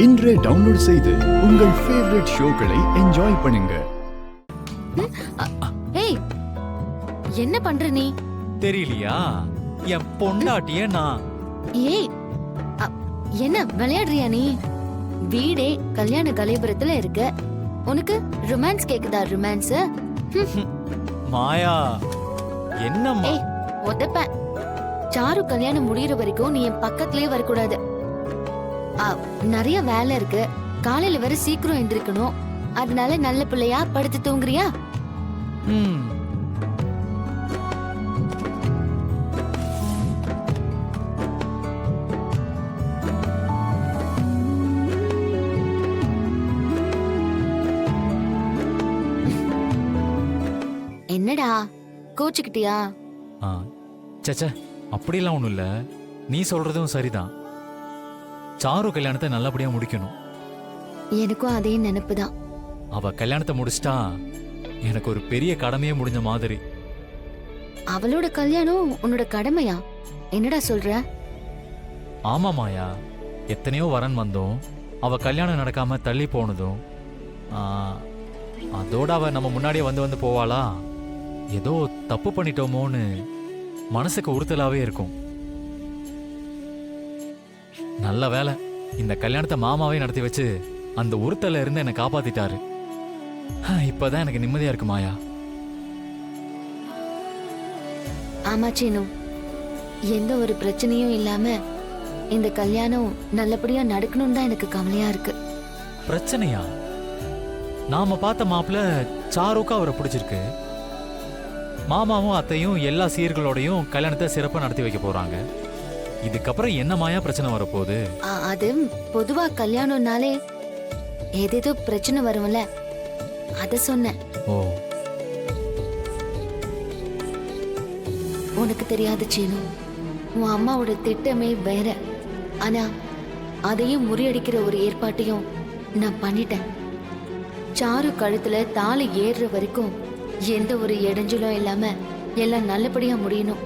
இன்றே டவுன்லோட் செய்து உங்கள் ஃபேவரட் ஷோக்களை என்ஜாய் பண்ணுங்க. ஏய், என்ன பண்ற நீ? தெரியலையா? என் பொண்டாட்டிய நான். ஏய், என்ன விளையாடுறியா நீ? வீடே கல்யாண கலைபுரத்துல இருக்க, உனக்கு ரொமான்ஸ் கேக்குதா? ரொமான்ஸ்? மாயா, என்னம்மா? ஏய், உதப்பேன். சாரு கல்யாணம் முடியற வரைக்கும் நீ என் பக்கத்துலயே வரக்கூடாது. நிறைய வேலை இருக்கு, காலையில வர சீக்கிரம் எந்திரிக்கணும். அதனால நல்ல பிள்ளையா படுத்து தூங்குறியா? என்னடா கோச்சுக்கிட்டியா? சச்சா, அப்படிலாம் ஒண்ணும் இல்ல. நீ சொல்றதும் சரிதான். சாரு கல்யாணத்தை நல்லபடியா முடிக்கணும். எனக்கும் அதே நினைப்புதான். அவ கல்யாணத்தை முடிச்சிட்டா எனக்கு ஒரு பெரிய கடமையே முடிஞ்ச மாதிரி. அவளோட கல்யாணம் உன்னோட கடமையா? என்னடா சொல்ற? ஆமா மாயா, எத்தனையோ வரன் வந்தோம், அவ கல்யாணம் நடக்காம தள்ளி போனதும் அதோட அவ நம்ம முன்னாடியே வந்து வந்து போவாளா? ஏதோ தப்பு பண்ணிட்டோமோன்னு மனசுக்கு உறுத்தலாவே இருக்கும். நல்ல வேலை, இந்த கல்யாணத்தை மாமாவே நடத்தி வச்சு அந்த உறுத்தல இருந்து என்னை காப்பாத்திட்டாரு. இப்பதான் எனக்கு நிம்மதியா இருக்கு மாயா. ஆமா சீனு, எந்த ஒரு பிரச்சனையும் இல்லாம இந்த கல்யாணம் நல்லபடியா நடக்கணும் தான் எனக்கு கவலையா இருக்கு. பிரச்சனையா? நாம பார்த்த மாப்பிள்ள சாருக்கு அவரை பிடிச்சிருக்கு. மாமாவும் அத்தையும் எல்லா சீர்களோடையும் கல்யாணத்தை சிறப்பா நடத்தி வைக்க போறாங்க. இதுக்கப்புறம் என்ன மாயா பிரச்சனை வரப்போகுது? அது பொதுவா கல்யாணம்னாலே ஏதேதோ பிரச்சனை வரும்ல, அத சொன்னேன். ஓ, உனக்கு தெரியாது சீனு, உன் அம்மாவோட திட்டமே வேற. ஆனா அதையும் முறியடிக்கிற ஒரு ஏற்பாட்டையும் நான் பண்ணிட்டேன். சாரு கழுத்துல தாலி ஏறுற வரைக்கும் எந்த ஒரு இடைஞ்சலும் இல்லாம எல்லாம் நல்லபடியா முடியணும்.